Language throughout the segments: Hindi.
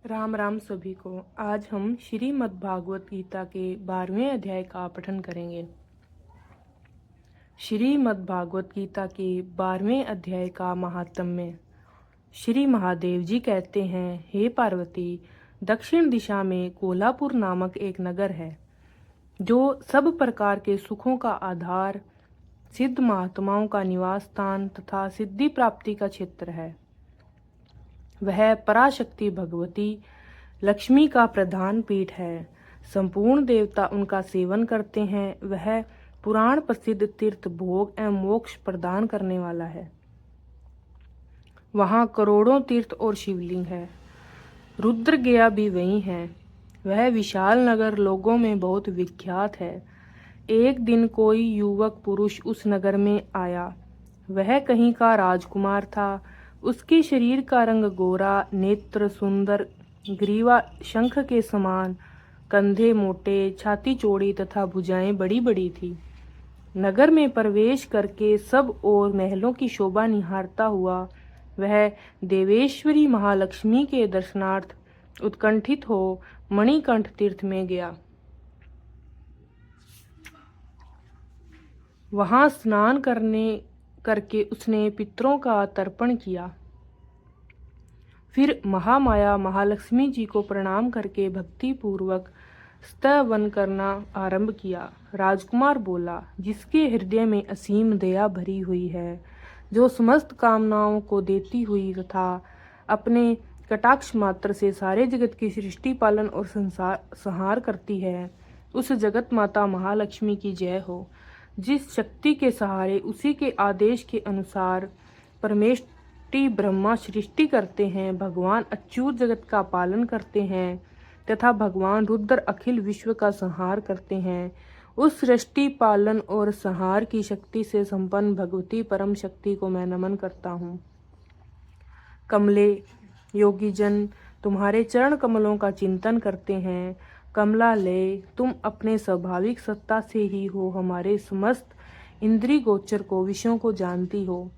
राम राम सभी को। आज हम श्रीमद् भागवत गीता के 12वें अध्याय का पठन करेंगे। श्रीमद् भागवत गीता के 12वें अध्याय का महात्म्य। श्री महादेव जी कहते हैं, हे पार्वती, दक्षिण दिशा में कोल्हापुर नामक एक नगर है जो सब प्रकार के सुखों का आधार, सिद्ध महात्माओं का निवास स्थान तथा सिद्धि प्राप्ति का क्षेत्र है। वह पराशक्ति भगवती लक्ष्मी का प्रधान पीठ है। संपूर्ण देवता उनका सेवन करते हैं। वह पुराण प्रसिद्ध तीर्थ भोग एवं मोक्ष प्रदान करने वाला है। वहाँ करोड़ों तीर्थ और शिवलिंग है। रुद्र गया भी वही है। वह विशाल नगर लोगों में बहुत विख्यात है। एक दिन कोई युवक पुरुष उस नगर में आया। वह कहीं का राजकुमार था। उसके शरीर का रंग गोरा, नेत्र सुंदर, ग्रीवा शंख के समान, कंधे मोटे, छाती चौड़ी तथा भुजाएं बड़ी बड़ी थी। नगर में प्रवेश करके सब ओर महलों की शोभा निहारता हुआ वह देवेश्वरी महालक्ष्मी के दर्शनार्थ उत्कंठित हो मणिकंठ तीर्थ में गया। वहां स्नान करके उसने पितरों का तर्पण किया। फिर महामाया महालक्ष्मी जी को प्रणाम करके भक्ति पूर्वक स्तवन करना आरंभ किया। राजकुमार बोला, जिसके हृदय में असीम दया भरी हुई है, जो समस्त कामनाओं को देती हुई तथा अपने कटाक्ष मात्र से सारे जगत की सृष्टि पालन और संहार करती है, उस जगत माता महालक्ष्मी की जय हो। जिस शक्ति के सहारे उसी के आदेश के अनुसार परमेष्टि ब्रह्मा सृष्टि करते हैं, भगवान अच्युत जगत का पालन करते हैं तथा भगवान रुद्र अखिल विश्व का संहार करते हैं, उस सृष्टि पालन और संहार की शक्ति से संपन्न भगवती परम शक्ति को मैं नमन करता हूँ। कमले, योगी जन तुम्हारे चरण कमलों का चिंतन करते हैं। कमला ले, तुम अपने स्वाभाविक सत्ता से ही हो हमारे समस्त इंद्रिय गोचर को, विषयों को जानती हो।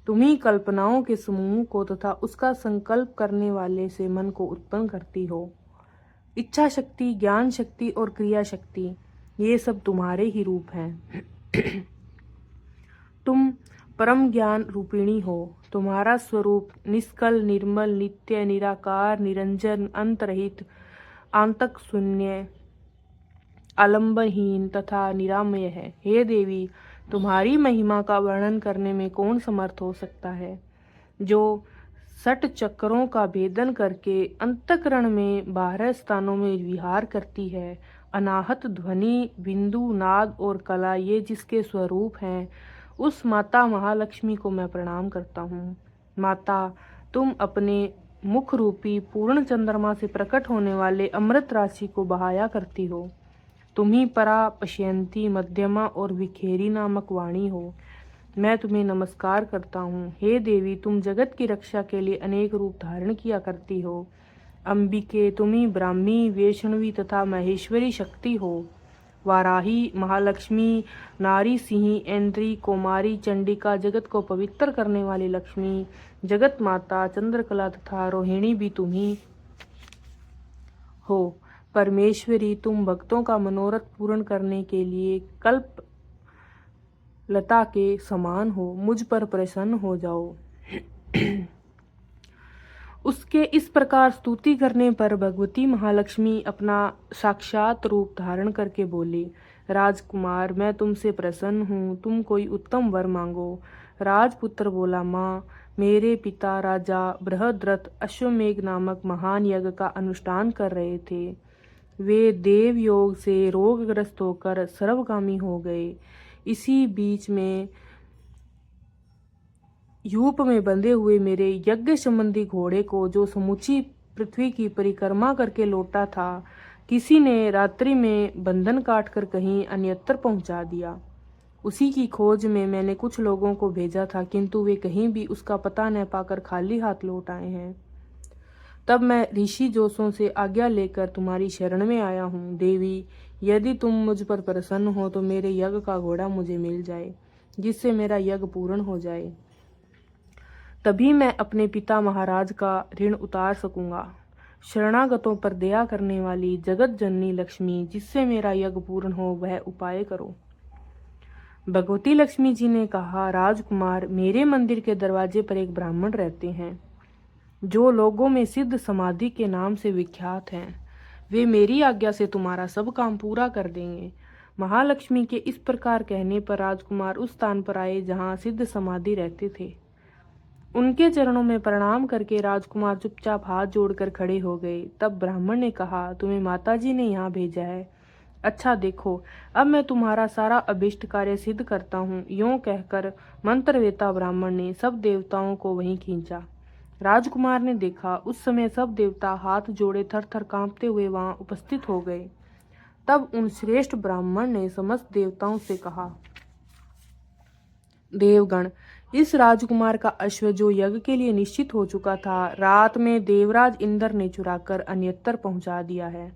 तुम ही कल्पनाओं के समूह को तथा उसका संकल्प करने वाले से मन को उत्पन्न करती हो। इच्छा शक्ति, ज्ञान शक्ति और क्रिया शक्ति, ये सब तुम्हारे ही रूप हैं। तुम परम ज्ञान रूपिणी हो। तुम्हारा स्वरूप निष्कल, निर्मल, नित्य, निराकार, निरंजन, अंतरहित, आंतक शून्य, आलंबहीन तथा निरामय है। हे देवी, तुम्हारी महिमा का वर्णन करने में कौन समर्थ हो सकता है, जो 60 चक्रों का भेदन करके अंतःकरण में 12 स्थानों में विहार करती है। अनाहत ध्वनि, बिंदु, नाद और कला, ये जिसके स्वरूप हैं, उस माता महालक्ष्मी को मैं प्रणाम करता हूँ। माता, तुम अपने मुख रूपी पूर्ण चंद्रमा से प्रकट होने वाले अमृत राशि को बहाया करती हो। तुम ही परा, पश्यंती, मध्यमा और विखेरी नामक वाणी हो। मैं तुम्हें नमस्कार करता हूँ। हे देवी, तुम जगत की रक्षा के लिए अनेक रूप धारण किया करती हो। अंबिके, तुम ही ब्राह्मी, वैष्णवी तथा महेश्वरी शक्ति हो। वाराही, महालक्ष्मी, नारी सिंही, ऐन्द्री, कौमारी, चंडिका, जगत को पवित्र करने वाली लक्ष्मी, जगत माता, चंद्रकला तथा रोहिणी भी तुम ही हो। परमेश्वरी, तुम भक्तों का मनोरथ पूर्ण करने के लिए कल्प लता के समान हो। मुझ पर प्रसन्न हो जाओ। उसके इस प्रकार स्तुति करने पर भगवती महालक्ष्मी अपना साक्षात रूप धारण करके बोली, राजकुमार, मैं तुमसे प्रसन्न हूँ। तुम कोई उत्तम वर मांगो। राजपुत्र बोला, माँ, मेरे पिता राजा बृहद्रथ अश्वमेघ नामक महान यज्ञ का अनुष्ठान कर रहे थे। वे देव योग से रोगग्रस्त होकर सर्वगामी हो गए। इसी बीच में यूप में बंधे हुए मेरे यज्ञ संबंधी घोड़े को, जो समूची पृथ्वी की परिक्रमा करके लौटा था, किसी ने रात्रि में बंधन काटकर कहीं अन्यत्र पहुंचा दिया। उसी की खोज में मैंने कुछ लोगों को भेजा था, किंतु वे कहीं भी उसका पता न पाकर खाली हाथ लौट आए हैं। तब मैं ऋषि जोशों से आज्ञा लेकर तुम्हारी शरण में आया हूँ। देवी, यदि तुम मुझ पर प्रसन्न हो तो मेरे यज्ञ का घोड़ा मुझे मिल जाए, जिससे मेरा यज्ञ पूर्ण हो जाए। तभी मैं अपने पिता महाराज का ऋण उतार सकूंगा। शरणागतों पर दया करने वाली जगत जननी लक्ष्मी, जिससे मेरा यज्ञ पूर्ण हो वह उपाय करो। भगवती लक्ष्मी जी ने कहा, राजकुमार, मेरे मंदिर के दरवाजे पर एक ब्राह्मण रहते हैं जो लोगों में सिद्ध समाधि के नाम से विख्यात हैं। वे मेरी आज्ञा से तुम्हारा सब काम पूरा कर देंगे। महालक्ष्मी के इस प्रकार कहने पर राजकुमार उस स्थान पर आए जहाँ सिद्ध समाधि रहते थे। उनके चरणों में प्रणाम करके राजकुमार चुपचाप हाथ जोड़कर खड़े हो गए। तब ब्राह्मण ने कहा, तुम्हें माताजी ने यहाँ भेजा है। अच्छा देखो, अब मैं तुम्हारा सारा अभिष्ट कार्य सिद्ध करता हूँ। यूं कहकर मंत्रवेता ब्राह्मण ने सब देवताओं को वहीं खींचा। राजकुमार ने देखा, उस समय सब देवता हाथ जोड़े थर थर कांपते हुए वहां उपस्थित हो गए। तब उन श्रेष्ठ ब्राह्मण ने समस्त देवताओं से कहा, देवगण, इस राजकुमार का अश्व जो यज्ञ के लिए निश्चित हो चुका था, रात में देवराज इंद्र ने चुराकर अन्यत्र पहुंचा दिया है।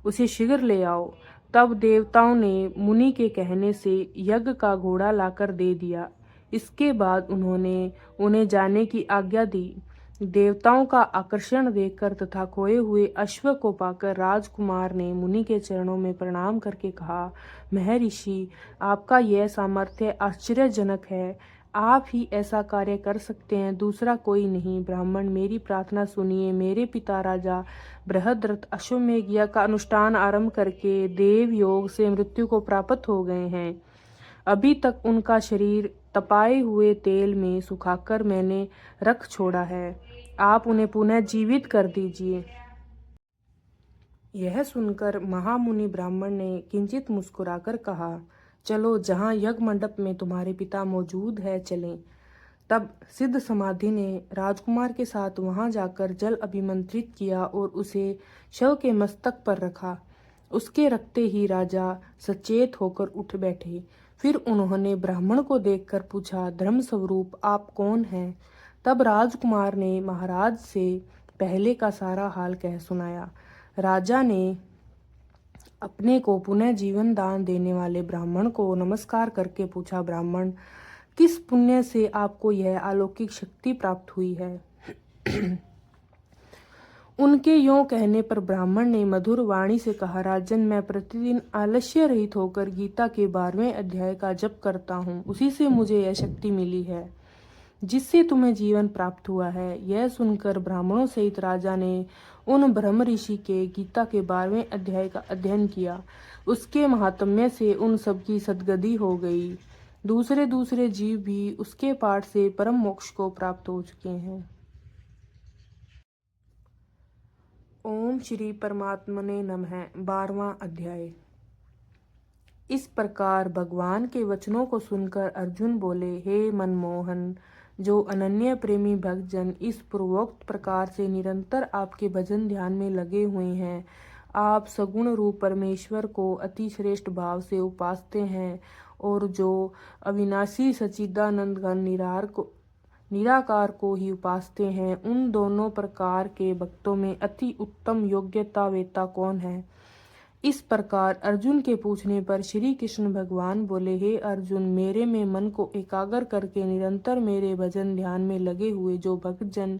उसे शीघ्र ले आओ। तब देवताओं ने मुनि के कहने से यज्ञ का घोड़ा लाकर दे दिया। इसके बाद उन्होंने उन्हें जाने की आज्ञा दी। देवताओं का आकर्षण देखकर तथा खोए हुए अश्व को पाकर राजकुमार ने मुनि के चरणों में प्रणाम करके कहा, महर्षि, आपका यह सामर्थ्य आश्चर्यजनक है। आप ही ऐसा कार्य कर सकते हैं, दूसरा कोई नहीं। ब्राह्मण, मेरी प्रार्थना सुनिए। मेरे पिता राजा बृहद्रथ अश्वमेध यज्ञ का अनुष्ठान आरंभ करके देव योग से मृत्यु को प्राप्त हो गए हैं। अभी तक उनका शरीर तपाए हुए तेल में सुखाकर मैंने रख छोड़ा है। आप उन्हें पुनः जीवित कर दीजिए। यह सुनकर महामुनि ब्राह्मण ने किंचित मुस्कुराकर कहा, चलो, जहाँ यज्ञ मंडप में तुम्हारे पिता मौजूद है चलें। तब सिद्ध समाधि ने राजकुमार के साथ वहां जाकर जल अभिमंत्रित किया और उसे शव के मस्तक पर रखा। उसके रखते ही राजा सचेत होकर उठ बैठे। फिर उन्होंने ब्राह्मण को देखकर पूछा, धर्म स्वरूप आप कौन हैं? तब राजकुमार ने महाराज से पहले का सारा हाल कह सुनाया। राजा ने अपने को पुनः जीवन दान देने वाले ब्राह्मण को नमस्कार करके पूछा, ब्राह्मण, किस पुण्य से आपको यह अलौकिक शक्ति प्राप्त हुई है? उनके यों कहने पर ब्राह्मण ने मधुर वाणी से कहा, राजन, मैं प्रतिदिन आलस्य रहित होकर गीता के 12वें अध्याय का जप करता हूँ। उसी से मुझे यह शक्ति मिली है जिससे तुम्हें जीवन प्राप्त हुआ है। यह सुनकर ब्राह्मणों सहित राजा ने उन ब्रह्म ऋषि के गीता के 12वें अध्याय का अध्ययन किया। उसके महात्म्य से उन सबकी सद्गति हो गई। दूसरे दूसरे जीव भी उसके पाठ से परम मोक्ष को प्राप्त हो चुके हैं। ओम श्री परमात्मने नमः। 12वां अध्याय। इस प्रकार भगवान के वचनों को सुनकर अर्जुन बोले, हे मनमोहन, जो अनन्य प्रेमी भक्तजन इस पूर्वोक्त प्रकार से निरंतर आपके भजन ध्यान में लगे हुए हैं, आप सगुण रूप परमेश्वर को अति श्रेष्ठ भाव से उपासते हैं और जो अविनाशी सच्चिदानंद घन निराकार को ही उपासते हैं, उन दोनों प्रकार के भक्तों में अति उत्तम योग्यता वेता कौन है? इस प्रकार अर्जुन के पूछने पर श्री कृष्ण भगवान बोले, हे अर्जुन, मेरे में मन को एकाग्र करके निरंतर मेरे भजन ध्यान में लगे हुए जो भक्तजन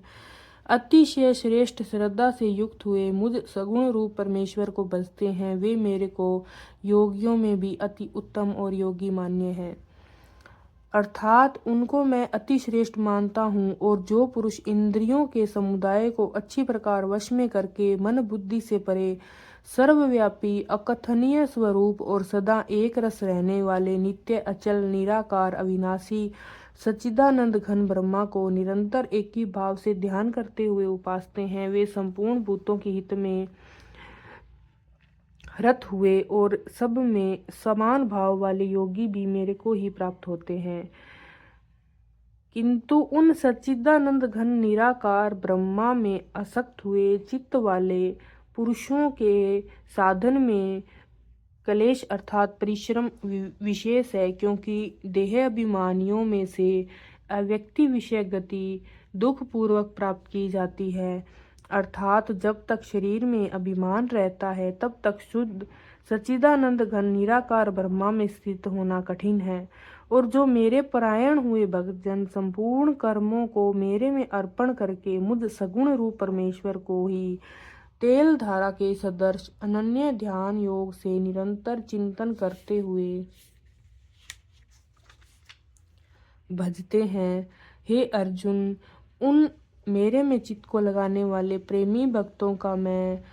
अतिशय श्रेष्ठ श्रद्धा से युक्त हुए मुझ सगुण रूप परमेश्वर को भजते हैं, वे मेरे को योगियों में भी अति उत्तम और योगी मान्य हैं। अर्थात उनको मैं अति श्रेष्ठ मानता हूँ। और जो पुरुष इंद्रियों के समुदाय को अच्छी प्रकार वश में करके मन बुद्धि से परे सर्वव्यापी अकथनीय स्वरूप और सदा एक रस रहने वाले नित्य अचल निराकार अविनाशी सच्चिदानंद घन ब्रह्मा को निरंतर एक ही भाव से ध्यान करते हुए उपासते हैं, वे संपूर्ण भूतों के हित में रत हुए और सब में समान भाव वाले योगी भी मेरे को ही प्राप्त होते हैं। किंतु उन सच्चिदानंद घन निराकार ब्रह्मा में आसक्त हुए चित्त वाले पुरुषों के साधन में क्लेश अर्थात परिश्रम विशेष है, क्योंकि देह अभिमानियों में से अव्यक्ति विषय गति दुख पूर्वक प्राप्त की जाती है। अर्थात जब तक शरीर में अभिमान रहता है तब तक शुद्ध सच्चिदानंद घन निराकार ब्रह्मा में स्थित होना कठिन है। और जो मेरे परायण हुए भक्तजन संपूर्ण कर्मों को मेरे में अर्पण करके मुझ सगुण रूप परमेश्वर को ही तेल धारा के सदृश अनन्य ध्यान योग से निरंतर चिंतन करते हुए भजते हैं। हे अर्जुन, उन मेरे में चित्त को लगाने वाले प्रेमी भक्तों का मैं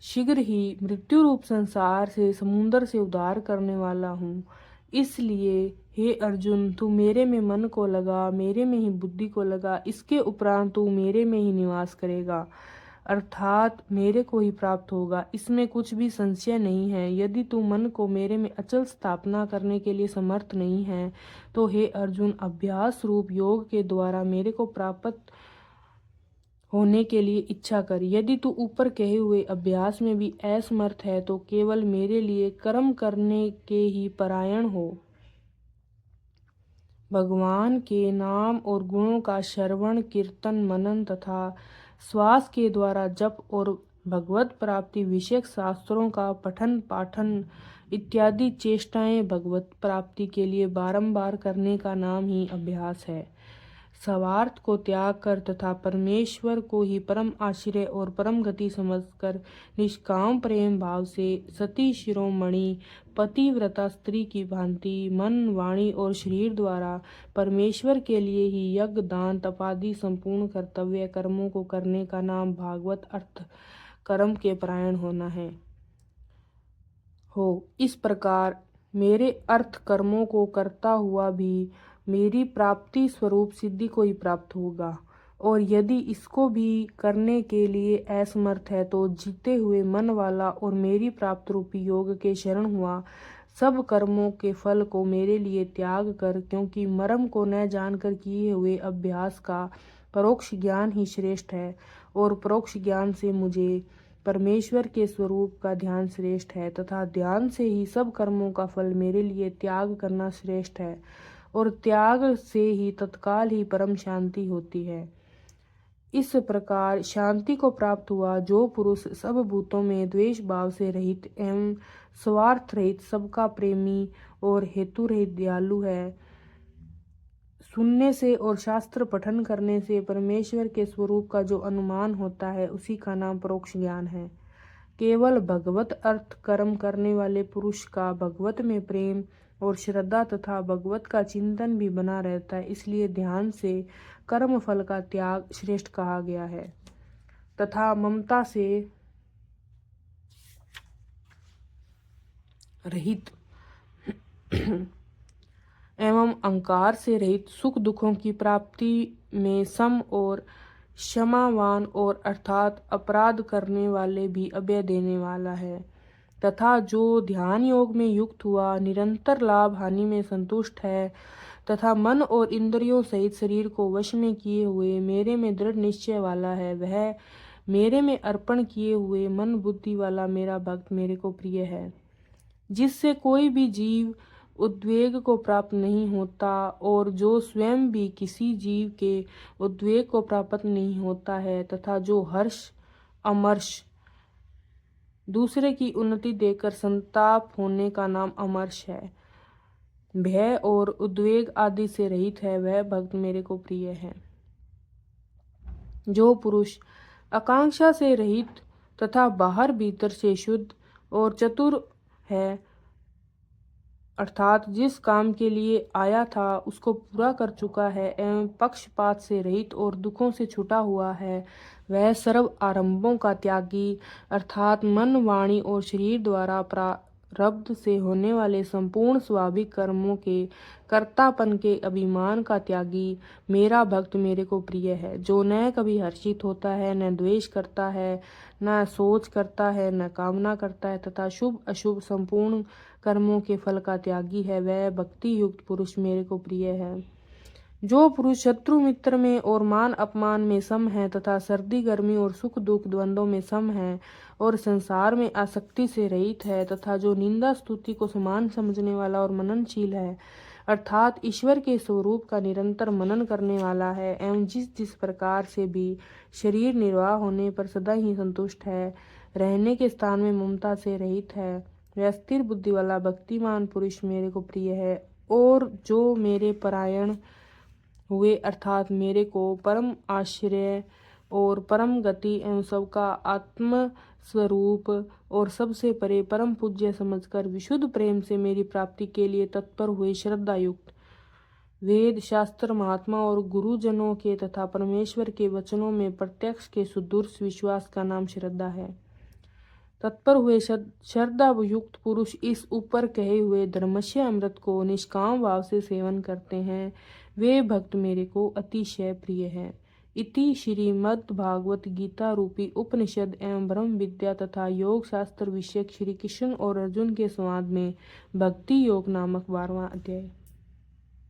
शीघ्र ही मृत्यु रूप संसार से समुद्र से उद्धार करने वाला हूँ। इसलिए हे अर्जुन, तू मेरे में मन को लगा, मेरे में ही बुद्धि को लगा। इसके उपरांत तू मेरे में ही निवास करेगा, अर्थात मेरे को ही प्राप्त होगा। इसमें कुछ भी संशय नहीं है। यदि तू मन को मेरे में अचल स्थापना करने के लिए समर्थ नहीं है तो हे अर्जुन, अभ्यास रूप योग के द्वारा मेरे को प्राप्त होने के लिए इच्छा कर। यदि तू ऊपर कहे हुए अभ्यास में भी असमर्थ है तो केवल मेरे लिए कर्म करने के ही परायण हो। भगवान के नाम और गुणों का श्रवण, कीर्तन, मनन तथा श्वास के द्वारा जप और भगवत प्राप्ति विषयक शास्त्रों का पठन पाठन इत्यादि चेष्टाएं भगवत प्राप्ति के लिए बारंबार करने का नाम ही अभ्यास है। स्वार्थ को त्याग कर तथा परमेश्वर को ही परम आश्रय और परम गति समझकर निष्काम प्रेम भाव से सती शिरोमणि पतिव्रता स्त्री की भांति मन, वाणी और शरीर द्वारा परमेश्वर के लिए ही यज्ञ, दान, तपादि संपूर्ण कर्तव्य कर्मों को करने का नाम भागवत अर्थ कर्म के परायण होना है। इस प्रकार मेरे अर्थ कर्मों को करता हुआ भी मेरी प्राप्ति स्वरूप सिद्धि को ही प्राप्त होगा, और यदि इसको भी करने के लिए असमर्थ है तो जीते हुए मन वाला और मेरी प्राप्त रूपी योग के शरण हुआ सब कर्मों के फल को मेरे लिए त्याग कर, क्योंकि मर्म को न जानकर किए हुए अभ्यास का परोक्ष ज्ञान ही श्रेष्ठ है, और परोक्ष ज्ञान से मुझे परमेश्वर के स्वरूप का ध्यान श्रेष्ठ है, तथा ध्यान से ही सब कर्मों का फल मेरे लिए त्याग करना श्रेष्ठ है, और त्याग से ही तत्काल ही परम शांति होती है। इस प्रकार शांति को प्राप्त हुआ जो पुरुष सब भूतों में द्वेष भाव से रहित एवं स्वार्थ रहित, सबका प्रेमी और हेतु रहित दयालु है, सुनने से और शास्त्र पठन करने से परमेश्वर के स्वरूप का जो अनुमान होता है उसी का नाम परोक्ष ज्ञान है। केवल भगवत अर्थ कर्म करने वाले पुरुष का भगवत में प्रेम और श्रद्धा तथा भगवत का चिंतन भी बना रहता है, इसलिए ध्यान से कर्म फल का त्याग श्रेष्ठ कहा गया है। तथा ममता से रहित एवं अहंकार से रहित, सुख दुखों की प्राप्ति में सम और क्षमावान और अर्थात अपराध करने वाले भी अभय देने वाला है, तथा जो ध्यान योग में युक्त हुआ निरंतर लाभ हानि में संतुष्ट है, तथा मन और इंद्रियों सहित शरीर को वश में किए हुए मेरे में दृढ़ निश्चय वाला है, वह मेरे में अर्पण किए हुए मन बुद्धि वाला मेरा भक्त मेरे को प्रिय है। जिससे कोई भी जीव उद्वेग को प्राप्त नहीं होता और जो स्वयं भी किसी जीव के उद्वेग को प्राप्त नहीं होता है, तथा जो हर्ष अमर्ष दूसरे की उन्नति देकर संताप होने का नाम अमर्ष है, भय और उद्वेग आदि से रहित है, वह भक्त मेरे को प्रिय है। जो पुरुष आकांक्षा से रहित तथा बाहर भीतर से शुद्ध और चतुर है, अर्थात जिस काम के लिए आया था उसको पूरा कर चुका है एवं पक्षपात से रहित और दुखों से छूटा हुआ है, वह सर्व आरंभों का त्यागी, अर्थात मन, वाणी और शरीर द्वारा प्रारब्ध से होने वाले संपूर्ण स्वाभाविक कर्मों के कर्तापन के अभिमान का त्यागी मेरा भक्त मेरे को प्रिय है। जो न कभी हर्षित होता है, न द्वेष करता है, न सोच करता है, न कामना करता है, तथा शुभ अशुभ संपूर्ण कर्मों के फल का त्यागी है, वह भक्ति युक्त पुरुष मेरे को प्रिय है। जो पुरुष शत्रु मित्र में और मान अपमान में सम है, तथा सर्दी गर्मी और सुख दुख द्वंद्वों में सम है, और संसार में आसक्ति से रहित है, तथा जो निंदा स्तुति को समान समझने वाला और मननशील है, अर्थात ईश्वर के स्वरूप का निरंतर मनन करने वाला है, एवं जिस प्रकार से भी शरीर निर्वाह होने पर सदा ही संतुष्ट है, रहने के स्थान में ममता से रहित है, वह स्थिर बुद्धि वाला भक्तिमान पुरुष मेरे को प्रिय है। और जो मेरे परायण हुए, अर्थात मेरे को परम आश्रय और परम गति एवं सबका आत्म स्वरूप और सबसे परे परम पूज्य समझकर विशुद्ध प्रेम से मेरी प्राप्ति के लिए तत्पर हुए श्रद्धा युक्त वेद शास्त्र महात्मा और गुरुजनों के तथा परमेश्वर के वचनों में प्रत्यक्ष के सुदृढ़ विश्वास का नाम श्रद्धा है। तत्पर हुए श्रद्धा युक्त पुरुष इस ऊपर कहे हुए धर्मस्य अमृत को निष्काम भाव से सेवन करते हैं। वे भक्त मेरे को अतिशय प्रिय हैं। इति श्रीमद् भागवत गीता रूपी उपनिषद एवं ब्रह्म विद्या तथा योग शास्त्र विषयक श्री कृष्ण और अर्जुन के संवाद में भक्ति योग नामक 12वां अध्याय।